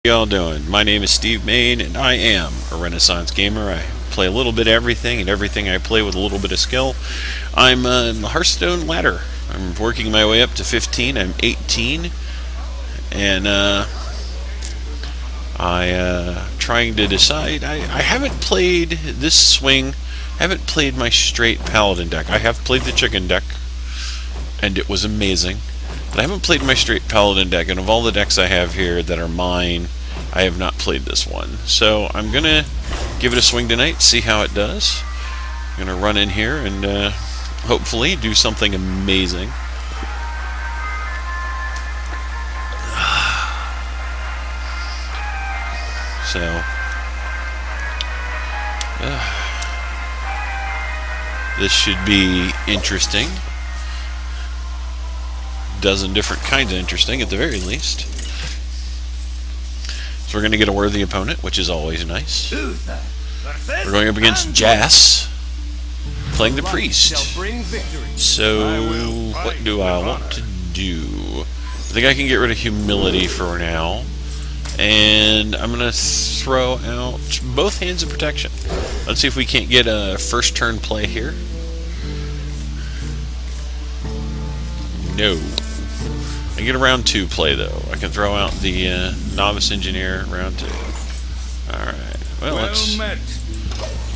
How y'all doing? My name is Steve Mayne, and I am a Renaissance gamer. I play a little bit of everything, and everything I play with a little bit of skill. I'm in the Hearthstone Ladder. I'm working my way up to 15. I'm 18, and trying to decide. I haven't played this swing. Haven't played my straight paladin deck. I have played the chicken deck, and it was amazing. But I haven't played my straight paladin deck, and of all the decks I have here that are mine, I have not played this one. So I'm going to give it a swing tonight, see how it does. I'm going to run in here and hopefully do something amazing. So, this should be interesting. Dozen different kinds of interesting at the very least. So we're going to get a worthy opponent, which is always nice. We're going up against Jas, playing the priest. So what do I want to do? I think I can get rid of humility for now, and I'm going to throw out both hands of protection. Let's see if we can't get a first turn play here. No. I get a round 2 play though. I can throw out the novice engineer round 2. Alright. Well, let's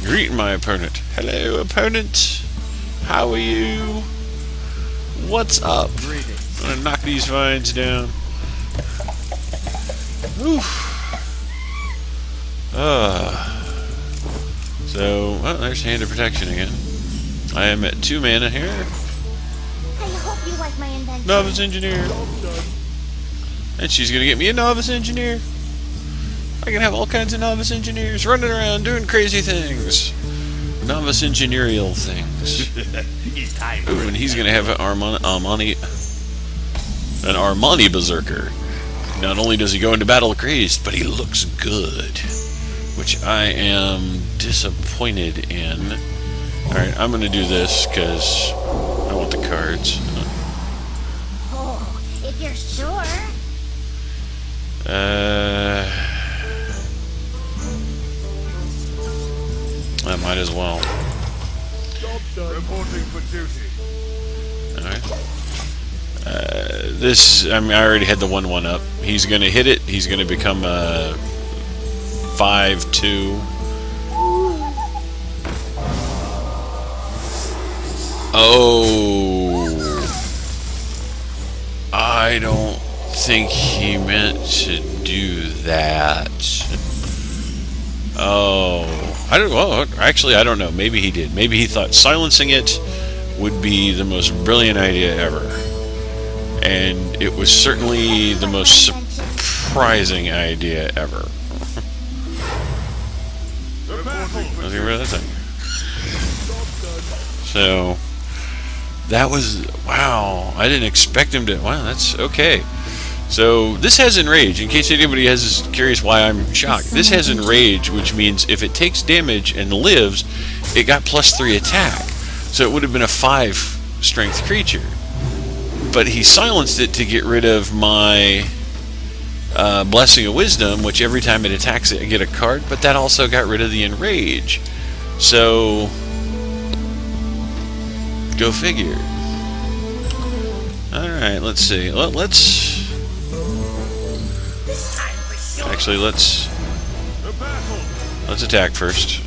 greet my opponent. Hello, opponent. How are you? What's up? I'm gonna knock these vines down. Oof. So, well, there's Hand of Protection again. I am at 2 mana here. You like my invention. Novice engineer. And she's gonna get me a novice engineer. I can have all kinds of novice engineers running around doing crazy things. Novice engineerial things. Ooh, and he's gonna have an Armani berserker. Not only does he go into battle crazed, but he looks good, which I am disappointed in. Alright, I'm gonna do this because I want the cards. If you're sure. I might as well. Reporting for duty. Alright. I already had the 1/1 up. He's gonna hit it. He's gonna become a 5/2. Oh. I don't think he meant to do that. Oh, I don't. Well, actually, I don't know. Maybe he did. Maybe he thought silencing it would be the most brilliant idea ever, and it was certainly the most surprising idea ever. Let's get rid of that thing. So. That was, wow, I didn't expect him to, wow, that's okay. So, this has Enrage, in case anybody is curious why I'm shocked. This has Enrage, which means if it takes damage and lives, it got +3 attack. So it would have been a 5 strength creature. But he silenced it to get rid of my Blessing of Wisdom, which every time it attacks it, I get a card, but that also got rid of the Enrage. So... go figure. Alright, let's see. Let's attack first.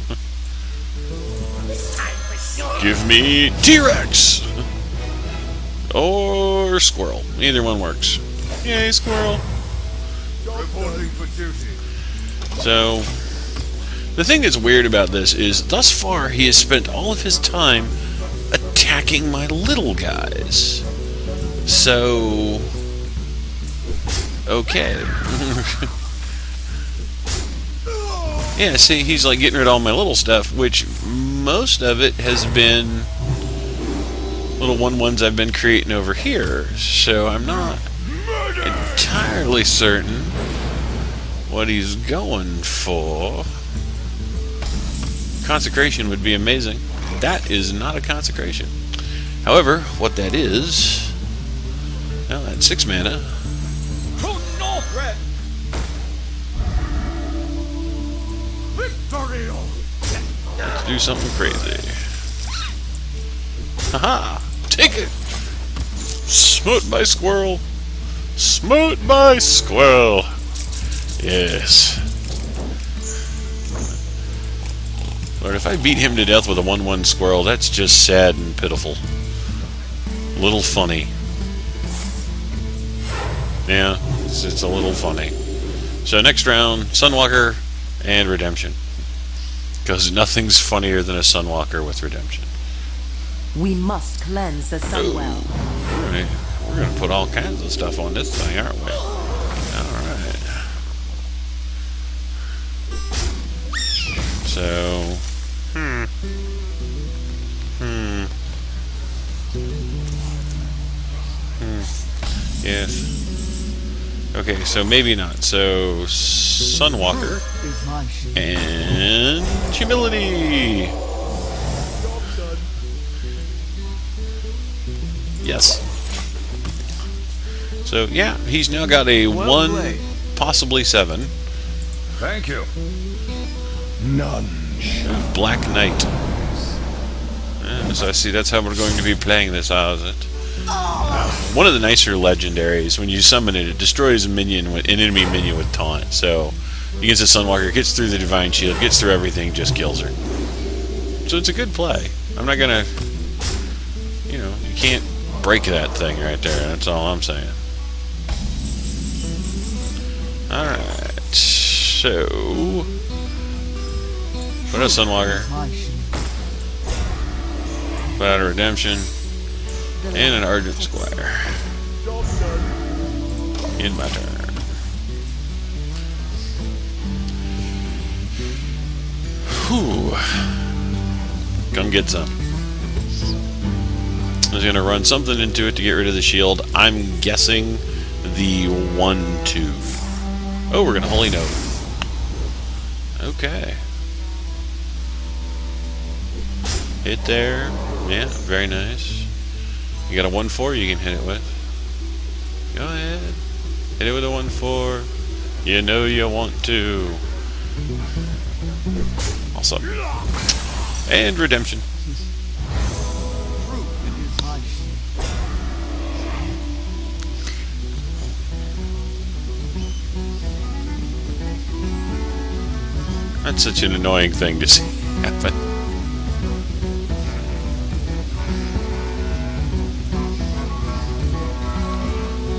Give me T-Rex! Or Squirrel. Either one works. Yay, Squirrel! Reporting for duty. So, the thing that's weird about this is, thus far, he has spent all of his time attacking my little guys. So, okay. Yeah, see, he's like getting rid of all my little stuff, which most of it has been little 1/1s I've been creating over here. So I'm not entirely certain what he's going for. Consecration would be amazing. That is not a consecration. However, what that is, well, that's 6 mana. do something crazy. Haha! Take it! Smote by squirrel! Smote by squirrel! Yes. Lord, if I beat him to death with a 1/1 squirrel, that's just sad and pitiful. A little funny. Yeah, it's a little funny. So next round, Sunwalker and Redemption. Because nothing's funnier than a Sunwalker with Redemption. We must cleanse the Sunwell. We're gonna put all kinds of stuff on this thing, aren't we? Alright. So... Yes. Okay, so maybe not. So, Sunwalker and Humility. Yes. So, yeah, he's now got a 1, possibly 7. Thank you. None. Black Knight. So I see that's how we're going to be playing this, how is it? One of the nicer legendaries, when you summon it, it destroys an enemy minion with taunt. So, against a Sunwalker, gets through the Divine Shield, gets through everything, just kills her. So it's a good play. I'm not gonna, you can't break that thing right there. That's all I'm saying. Alright, so... Put a Sunwalker. Put out a Redemption. And an Ardent Squire. In my turn. Whew. Come get some. I was going to run something into it to get rid of the shield. I'm guessing the 1/2. Oh, we're going to Holy Note. Okay. Hit there. Yeah, very nice. You got a 1/4 you can hit it with. Go ahead. Hit it with a 1/4. You know you want to. Awesome. And Redemption. That's such an annoying thing to see happen.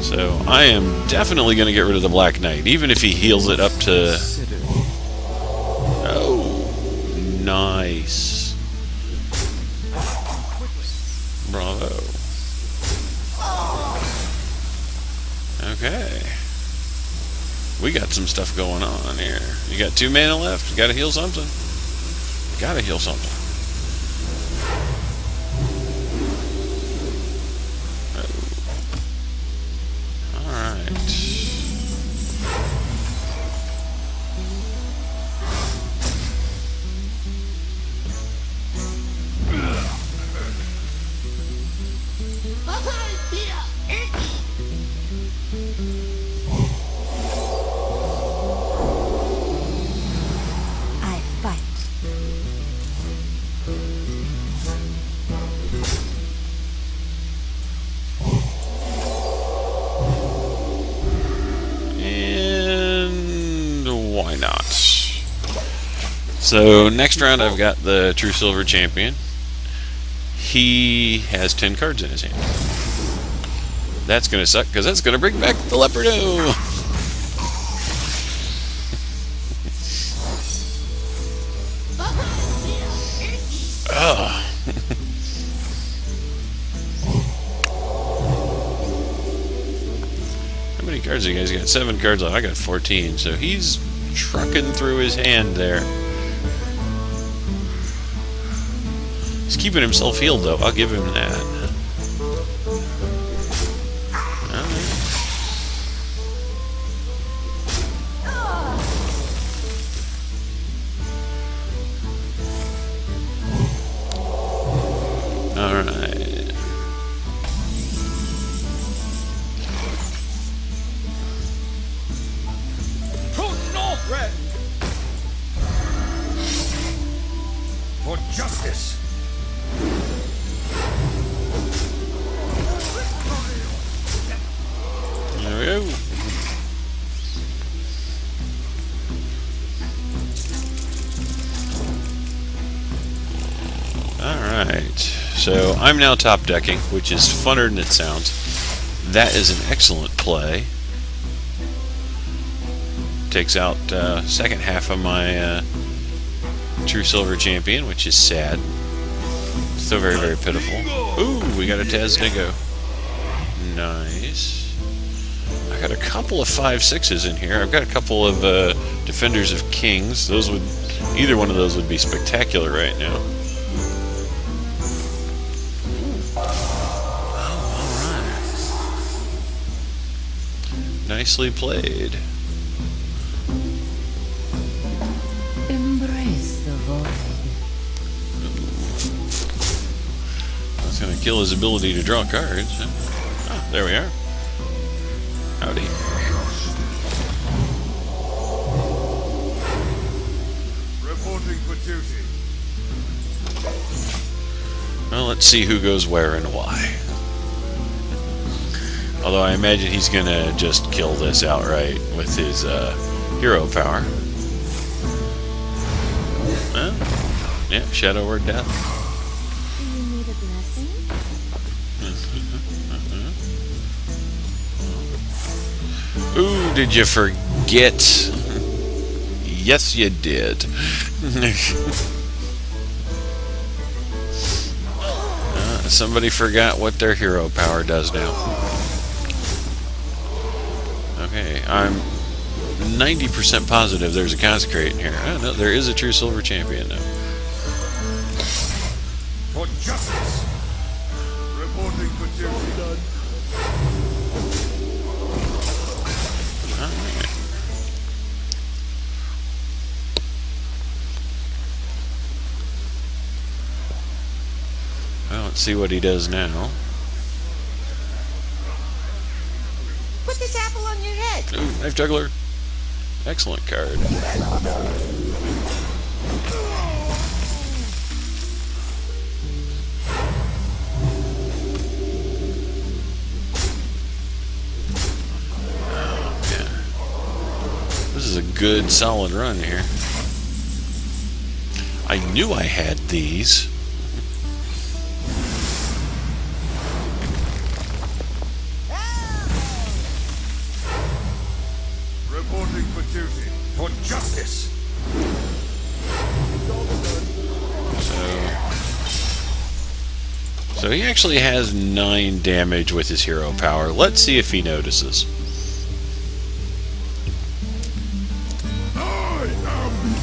So I am definitely going to get rid of the Black Knight, even if he heals it up to... Oh, nice. Bravo. Okay. We got some stuff going on here. You got 2 mana left. You got to heal something. Got to heal something. Why not? So next round I've got the True Silver Champion. He has 10 cards in his hand. That's gonna suck because that's gonna bring back the Leopardo. Oh. How many cards do you guys got? 7 cards left. I got 14, so he's trucking through his hand there. He's keeping himself healed, though. I'll give him that. Alright. For justice. There we go. Alright, so I'm now top decking, which is funner than it sounds. That is an excellent play. Takes out second half of my True Silver Champion, which is sad. Still very, very pitiful. Ooh, we got a Taznigo. Nice. I got a couple of 5/6s in here. I've got a couple of Defenders of Kings. Those would, either one of those would be spectacular right now. Nicely played. Embrace the void. That's going to kill his ability to draw cards. Oh, there we are. Howdy. Reporting for duty. Well, let's see who goes where and why. Although I imagine he's going to just kill this outright with his hero power. Well, yeah, Shadow Word Death. Do you need a blessing? Ooh, did you forget? Yes, you did. Somebody forgot what their hero power does now. Okay, I'm 90% positive there's a Consecrate in here. Oh, no, there is a True Silver Champion now. For justice. Reporting for duty. Done. Alright. Well, let's see what he does now. Put this apple on your head. Ooh, Knife Juggler. Excellent card. This is a good, solid run here. I knew I had these. Reporting for duty. For justice. So he actually has 9 damage with his hero power. Let's see if he notices.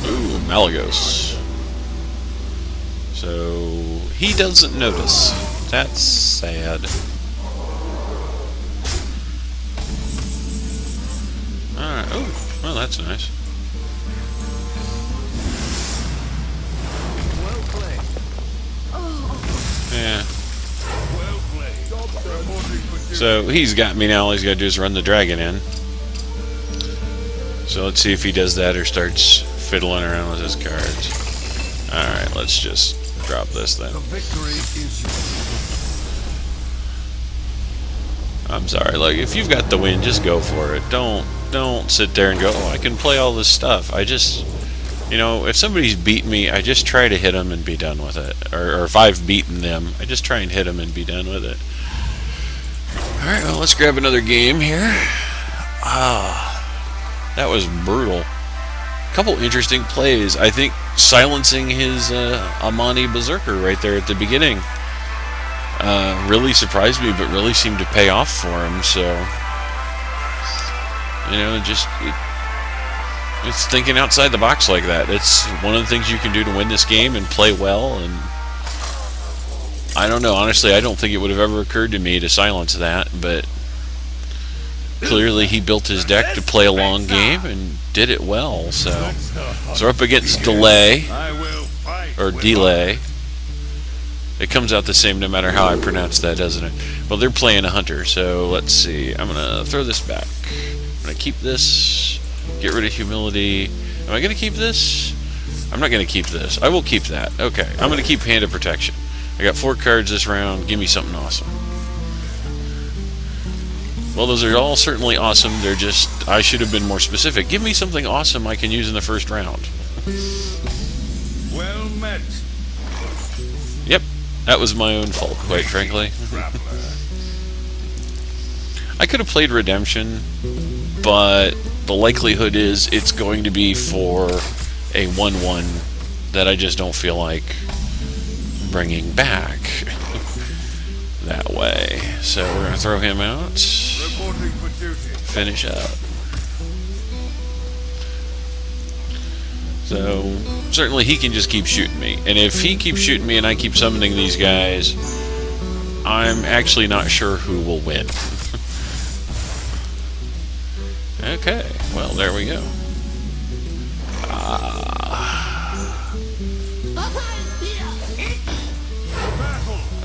Ooh, Malagos. So he doesn't notice. That's sad. Alright, oh, well that's nice. Well played. Yeah. Well played. Reporting for duty. So he's got me now. All he's got to do is run the dragon in. So let's see if he does that or starts fiddling around with his cards. Alright, let's just drop this then. The victory is yours. I'm sorry, like, if you've got the win, just go for it. Don't sit there and go, oh, I can play all this stuff. I just, you know, if somebody's beaten me, I just try to hit them and be done with it. Or if I've beaten them, I just try and hit them and be done with it. Alright, well, let's grab another game here. That was brutal. Couple interesting plays. I think silencing his Amani Berserker right there at the beginning really surprised me, but really seemed to pay off for him. So, you know, just it's thinking outside the box like that. It's one of the things you can do to win this game and play well. And I don't know, honestly, I don't think it would have ever occurred to me to silence that, but clearly he built his deck to play a long game and did it well. So we're up against delay I will fight. or delay. It comes out the same no matter how I pronounce that, doesn't it? Well, they're playing a hunter, so let's see. I'm gonna throw this back. I'm gonna keep this. Get rid of humility. Am I gonna keep this? I'm not going to keep this. I will keep that. Okay, I'm going to keep Hand of Protection. I got 4 cards this round. Give me something awesome. Well, those are all certainly awesome. They're just, I should have been more specific. Give me something awesome I can use in the first round. Well met. Yep, that was my own fault, quite frankly. Traveler. I could have played Redemption, but the likelihood is it's going to be for a 1/1 that I just don't feel like bringing back that way. So we're going to throw him out. Reporting for duty. Finish up. So certainly he can just keep shooting me. And if he keeps shooting me and I keep summoning these guys, I'm actually not sure who will win. Okay, well, there we go.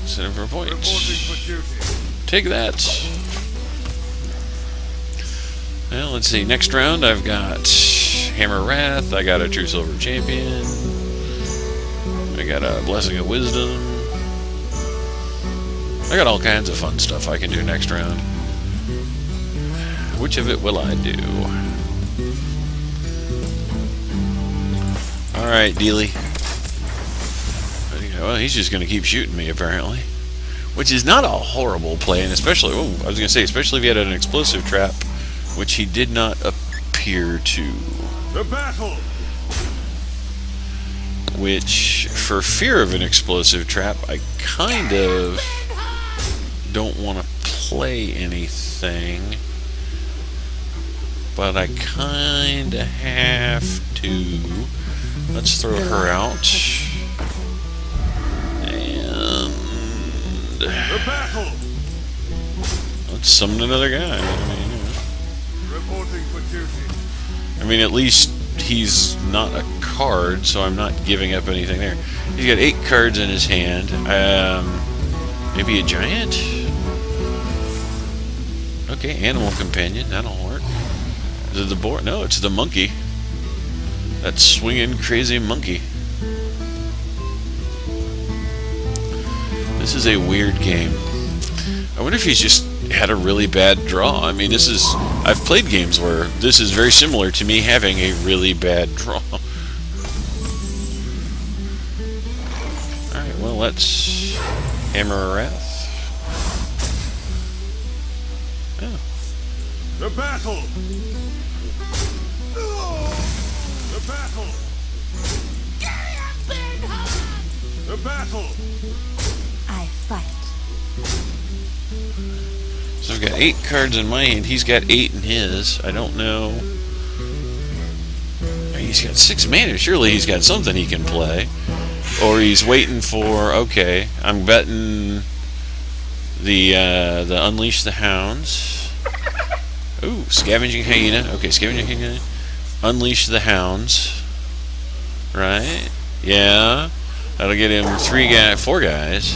Set him for Reporting points. for duty. Take that. Well, let's see. Next round, I've got Hammer Wrath. I got a True Silver Champion. I got a Blessing of Wisdom. I got all kinds of fun stuff I can do next round. Which of it will I do? Alright, Dealy. Well, he's just going to keep shooting me, apparently. Which is not a horrible play, and especially, I was going to say, especially if he had an explosive trap, which he did not appear to. The battle. Which, for fear of an explosive trap, I kind of don't want to play anything. But I kind of have to. Let's throw her out. And The battle. let's summon another guy. Reporting for duty. I mean, at least he's not a card, so I'm not giving up anything there. He's got 8 cards in his hand. Maybe a giant? Okay, Animal Companion. That'll work. Is it the boar? No, it's the monkey. That swinging crazy monkey. This is a weird game. I wonder if he's just had a really bad draw. I mean, I've played games where this is very similar to me having a really bad draw. Alright, well, let's Hammer Wrath. Oh. The battle. The battle. The battle. I fight. So I've got 8 cards in my hand. He's got 8 in his. I don't know. He's got 6 mana. Surely he's got something he can play. Or he's waiting for. Okay, I'm betting the Unleash the Hounds. Ooh, Scavenging Hyena. Okay, Scavenging Hyena. Unleash the Hounds. Right? Yeah. That'll get him 4 guys.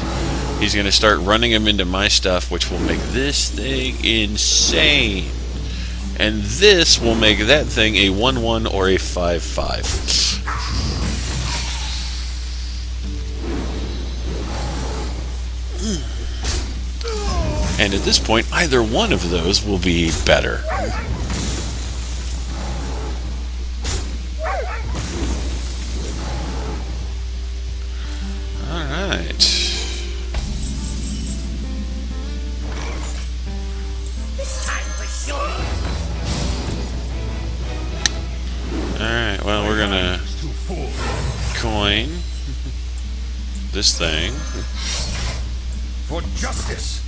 He's going to start running them into my stuff, which will make this thing insane. And this will make that thing a 1/1 or a 5/5. And at this point, either one of those will be better. Alright. Alright, well, we're gonna coin this thing. For justice.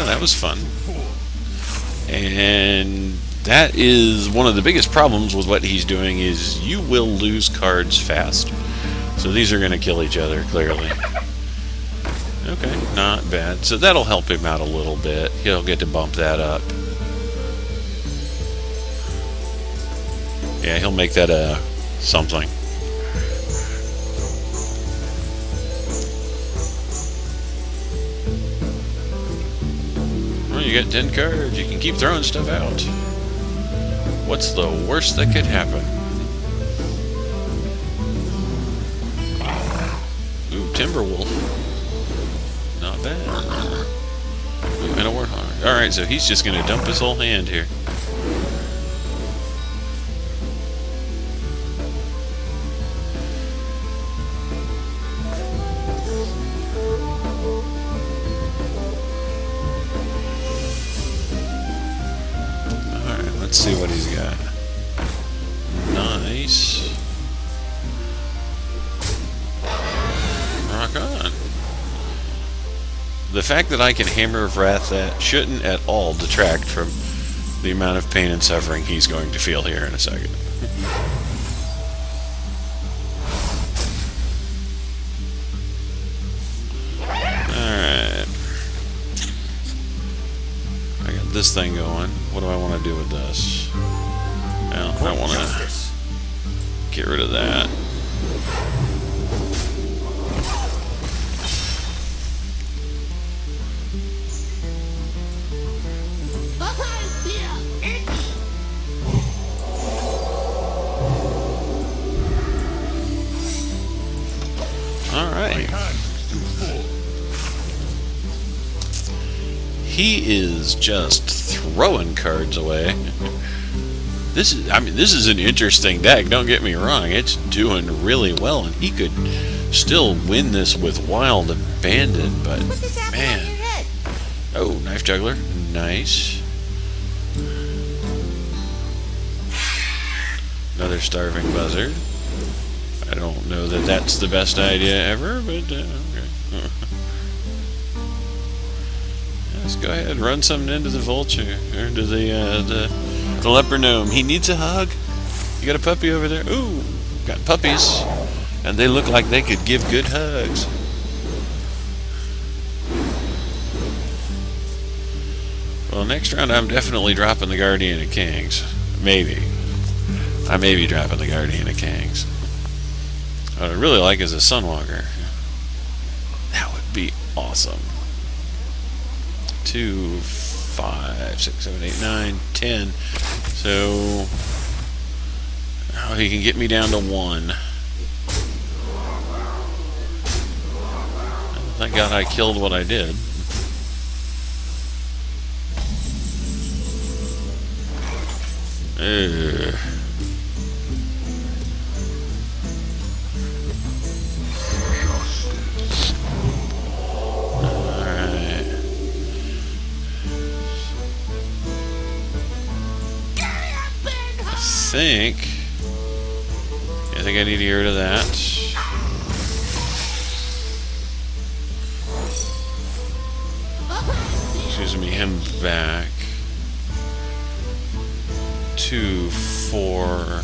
Oh, that was fun. And that is one of the biggest problems with what he's doing is you will lose cards fast. So these are going to kill each other, clearly. Okay, not bad. So that'll help him out a little bit. He'll get to bump that up. Yeah, he'll make that a something. you got 10 cards. You can keep throwing stuff out. What's the worst that could happen? Ooh, Timberwolf. Not bad. Ooh, and a Warhawk. Alright, so he's just going to dump his whole hand here. Let's see what he's got. Nice. Rock on. The fact that I can Hammer of Wrath that shouldn't at all detract from the amount of pain and suffering he's going to feel here in a second. Alright. I got this thing going. What do I want to do with this? Well, I want to get rid of that. Alright. He is just throwing cards away. This is an interesting deck, don't get me wrong. It's doing really well, and he could still win this with Wild Abandon, but man. Oh, Knife Juggler. Nice. Another Starving Buzzard. I don't know that that's the best idea ever, but okay. Let's go ahead and run something into the vulture, or into the leper gnome. He needs a hug. You got a puppy over there? Ooh, got puppies, and they look like they could give good hugs. Well, next round I'm definitely dropping the Guardian of Kings. Maybe. I may be dropping the Guardian of Kings. What I'd really like is a Sunwalker. That would be awesome. 2, 5, 6, 7, 8, 9, 10. So he can get me down to 1. Thank God I killed what I did. I think I need to get rid of that. Excuse me, him back. 2, 4,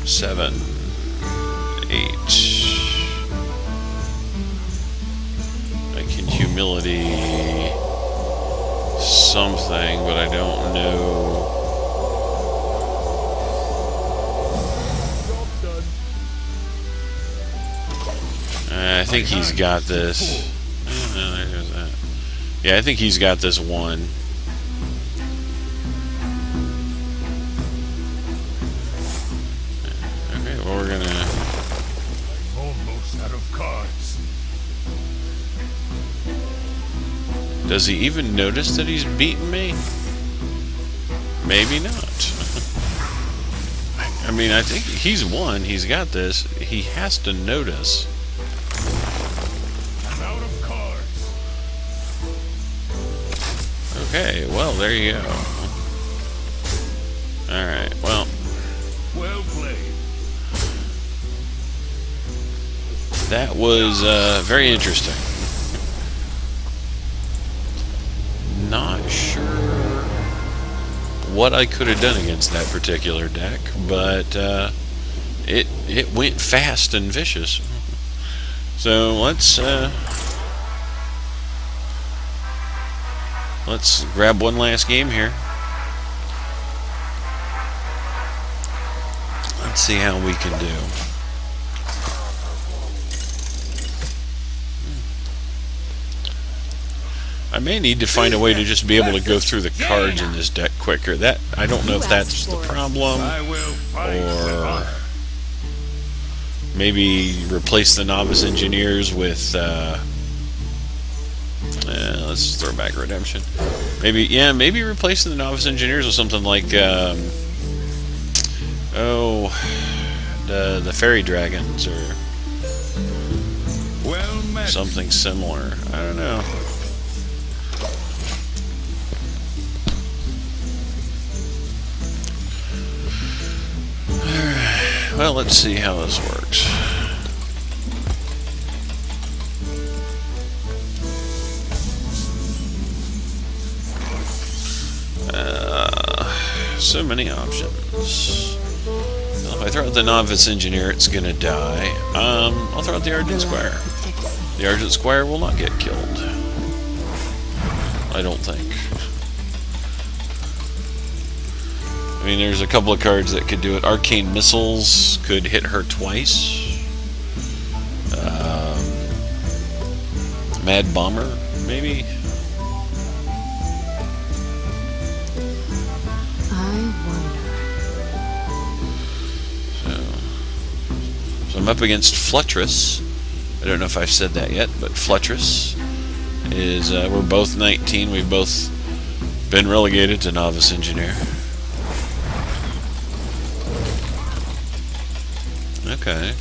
7, 8. I can humility something, but I don't know. I think he's got this. There's that. Yeah, I think he's got this one. Okay, well we're gonna. Almost out of cards. Does he even notice that he's beaten me? Maybe not. I mean, I think he's won. He's got this. He has to notice. Okay, well, there you go. Alright, well. Well played. That was very interesting. Not sure what I could have done against that particular deck, but it went fast and vicious. So let's grab one last game here. Let's see how we can do. I may need to find a way to just be able to go through the cards in this deck quicker. That I don't know if that's the problem, I will fight with or honor. maybe replace the novice engineers with. Let's throw back redemption. Maybe replacing the novice engineers with something like the fairy dragons or Well met. something similar. I don't know. Alright, well, let's see how this works. So many options. Well, if I throw out the novice engineer, it's gonna die. I'll throw out the Argent Squire. The Argent Squire will not get killed. I don't think. I mean, there's a couple of cards that could do it. Arcane Missiles could hit her twice. Mad Bomber, maybe? So I'm up against Fluttress. I don't know if I've said that yet, but Fluttress is, we're both 19. We've both been relegated to Novice Engineer. Okay.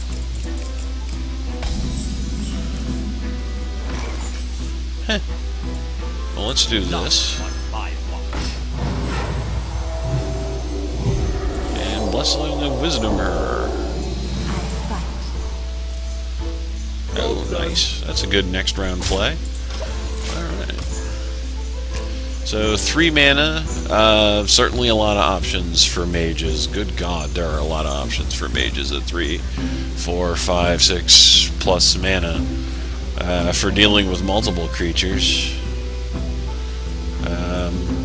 Heh. Well, let's do this. And Blessing of Wisdom her. Oh, nice. That's a good next round play. Alright. So, 3 mana. Certainly a lot of options for mages. Good God, there are a lot of options for mages at 3, 4, 5, 6 plus mana. For dealing with multiple creatures.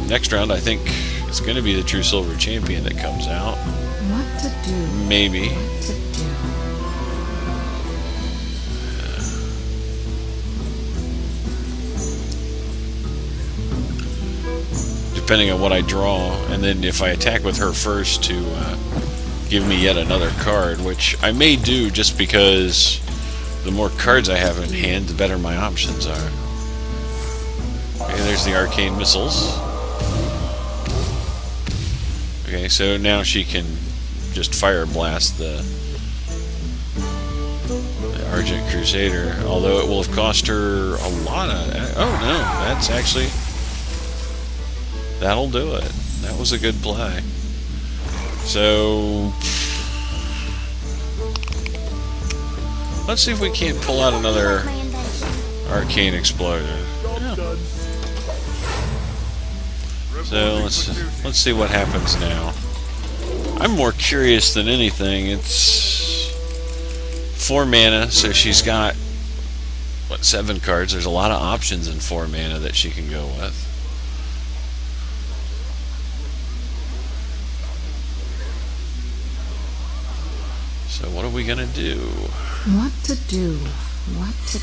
Next round, I think it's going to be the True Silver Champion that comes out. What to do? Maybe. What to do? Depending on what I draw, and then if I attack with her first to give me yet another card, which I may do just because the more cards I have in hand, the better my options are. Okay, there's the Arcane Missiles. Okay, so now she can just Fire Blast the Argent Crusader, although it will have cost her a lot of... Oh no, that's actually... That'll do it. That was a good play. So... Let's see if we can't pull out another Arcane Exploder. Yeah. So let's see what happens now. I'm more curious than anything. It's 4 mana, so she's got what, 7 cards. There's a lot of options in 4 mana that she can go with. So what are we gonna do? What to do? What to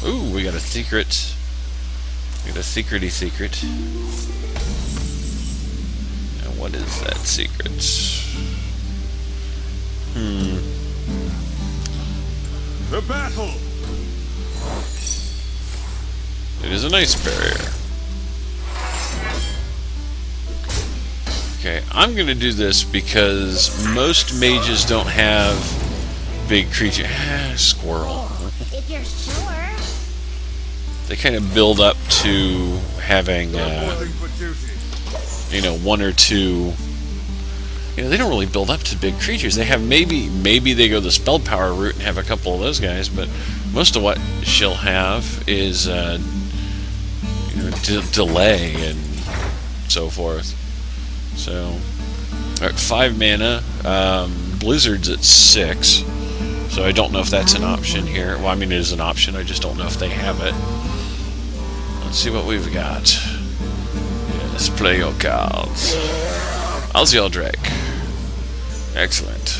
do? Ooh, we got a secret. We got a secrety secret. Now, what is that secret? The battle. It is an ice barrier. Okay, I'm gonna do this because most mages don't have big creature. Squirrel. If you're sure. They kind of build up to having, Reporting for duty. you know, 1 or 2. You know, they don't really build up to big creatures. They have maybe they go the spell power route and have a couple of those guys, but most of what she'll have is, you know, delay and so forth. So, alright, 5 mana. Blizzard's at 6. So I don't know if that's an option here. Well, I mean, it is an option. I just don't know if they have it. Let's see what we've got. Yes, play your cards. Ozzy Drake. Excellent.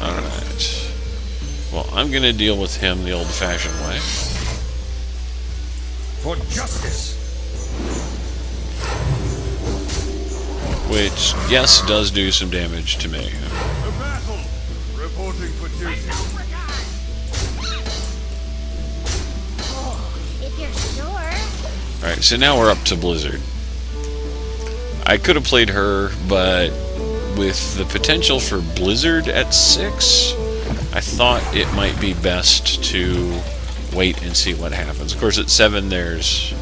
Alright. Well, I'm going to deal with him the old-fashioned way. For justice. Which, yes, does do some damage to me. A battle. Reporting for duty. If you're sure. Alright, so now we're up to Blizzard. I could have played her, but with the potential for Blizzard at 6, I thought it might be best to wait and see what happens. Of course, at 7 there's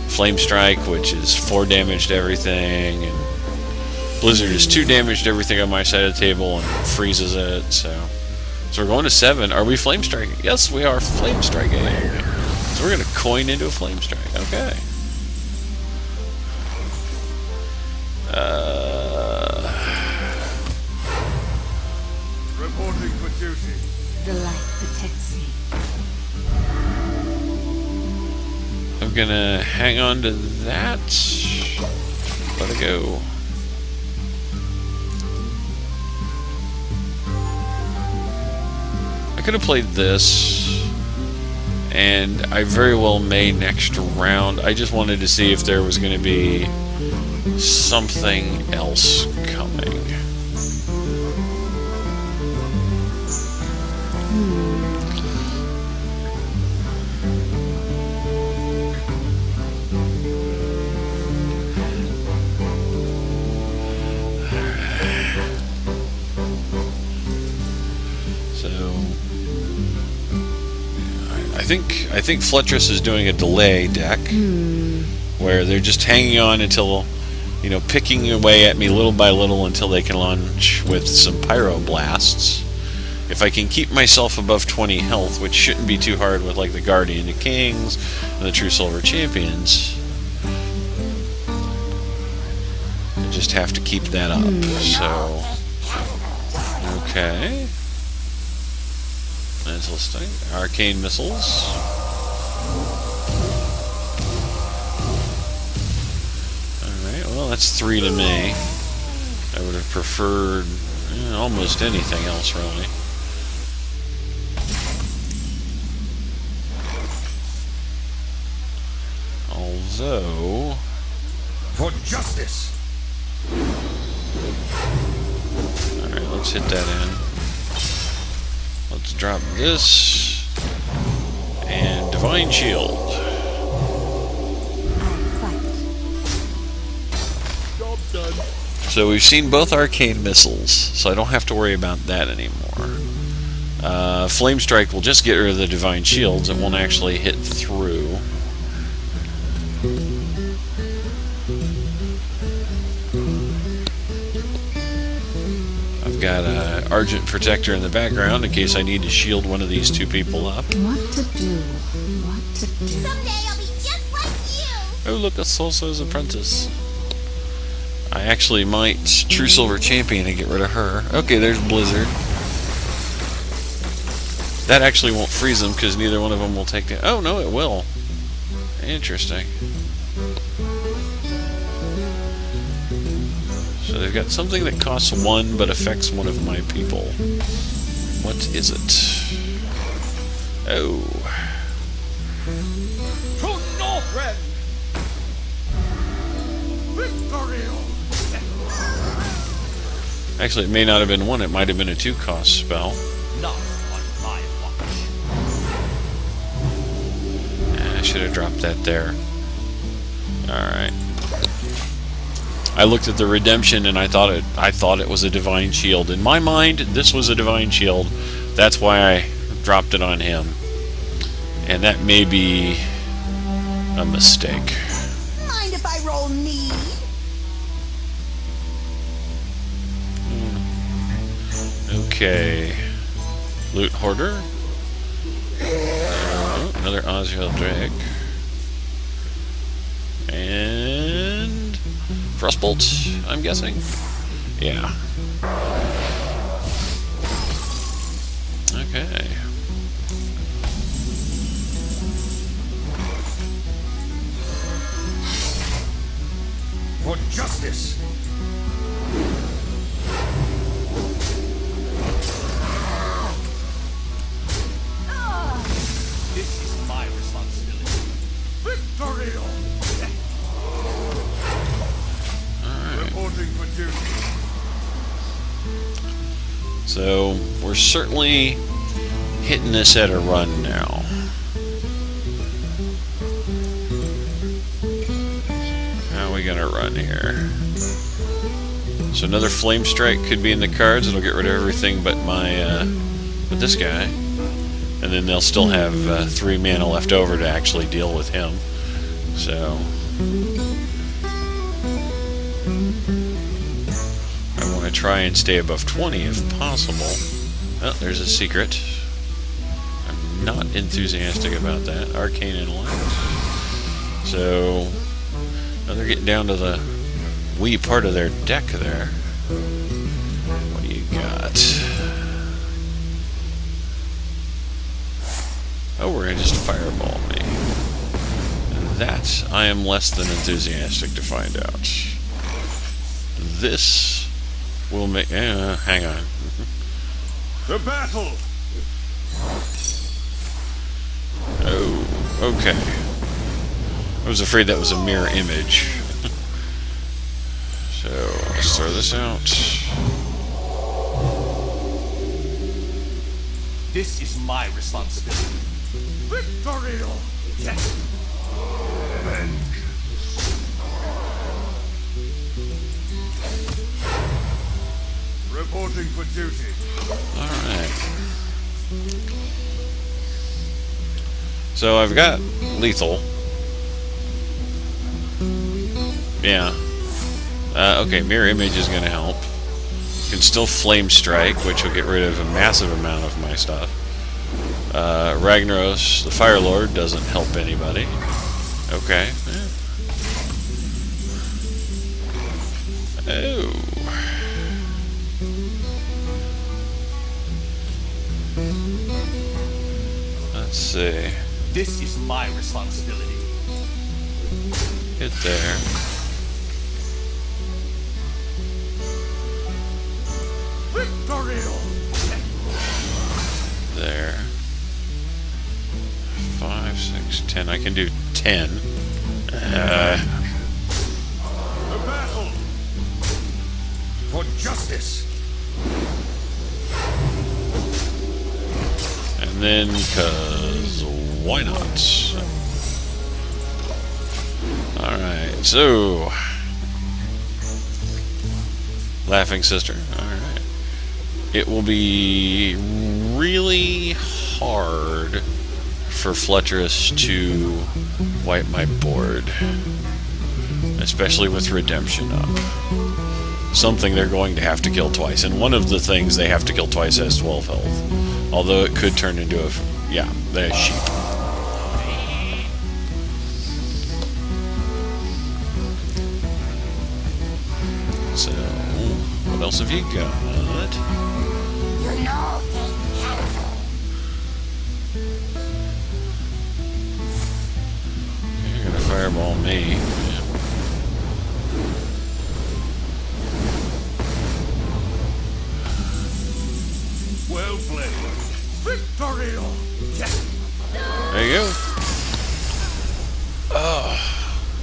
Flame Strike, which is 4 damage to everything, and Blizzard is 2 damage to everything on my side of the table and freezes it. So we're going to 7. Are we Flame Striking? Yes, we are Flame Striking. So we're going to coin into a Flame Strike. Okay. Reporting for duty. The light protects me. I'm gonna hang on to that. Let it go. I could have played this, and I very well may next round. I just wanted to see if there was going to be something else coming. I think Fletcher's is doing a delay deck where they're just hanging on until, you know, picking away at me little by little until they can launch with some pyroblasts. If I can keep myself above 20 health, which shouldn't be too hard with like the Guardian of Kings and the True Silver Champions, I just have to keep that up. So, okay. That's listing. Arcane missiles. Alright, well that's 3 to me. I would have preferred almost anything else really. Although... For justice. Alright, let's hit that in. Let's drop this and Divine Shield. Job done. So we've seen both arcane missiles, so I don't have to worry about that anymore. Flame Strike will just get rid of the Divine Shields. It won't actually hit through. I've got an Argent Protector in the background in case I need to shield one of these 2 people up. What to do? What to do? Someday I'll be just like you. Oh look, a Solso's Apprentice. I actually might True Silver Champion and get rid of her. Okay, there's Blizzard. That actually won't freeze them because neither one of them will take the... Oh no, it will. Interesting. So they've got something that costs 1 but affects one of my people. What is it? Oh. To Northrend. Victory. Actually, it may not have been 1. It might have been a 2-cost spell. Not on my watch. I should have dropped that there. Alright. I looked at the redemption and I thought it was a Divine Shield. In my mind, this was a Divine Shield. That's why I dropped it on him. And that may be a mistake. Mind if I roll need? Okay. Loot Hoarder. Another Ozreal Drake. And Frostbolt, I'm guessing. Yeah. Okay. For justice. So we're certainly hitting this at a run now. How are we gonna run here? So another flame strike could be in the cards. It'll get rid of everything but but this guy, and then they'll still have 3 mana left over to actually deal with him. So I want to try and stay above 20 if possible. Oh, there's a secret. I'm not enthusiastic about that. Arcane Intellect. So now they're getting down to the wee part of their deck there. What do you got? Oh, we're gonna just fireball me. And that I am less than enthusiastic to find out. This will make. Hang on. The battle! Oh, okay. I was afraid that was a mirror image. So let's throw this out. This is my responsibility. Victory! Yes. Reporting for duty. Alright. So I've got lethal. Yeah. Okay, mirror image is going to help. Can still flame strike, which will get rid of a massive amount of my stuff. Ragnaros, the Fire Lord, doesn't help anybody. Okay. Oh. Let's see. This is my responsibility. Hit there. Victory! There. 5, 6, 10. I can do 10. The battle! For justice! And then, cause why not? Alright, so Laughing Sister. Alright. It will be really hard for Fletcherus to wipe my board, especially with Redemption up. Something they're going to have to kill twice, and one of the things they have to kill twice has 12 health. Although it could turn into a... yeah, the sheep. So, what else have you got? You know they can. You're gonna fireball me. Yeah. Well played. Victory! Yes. There you go. Oh,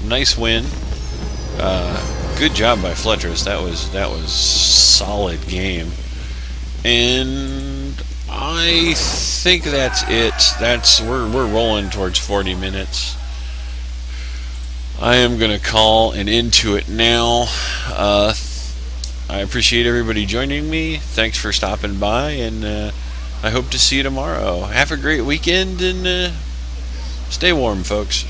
nice win. Good job by Fletcherus. That was solid game. And I think that's it. We're rolling towards 40 minutes. I am gonna call an end to it now. I appreciate everybody joining me. Thanks for stopping by, and I hope to see you tomorrow. Have a great weekend, and stay warm, folks.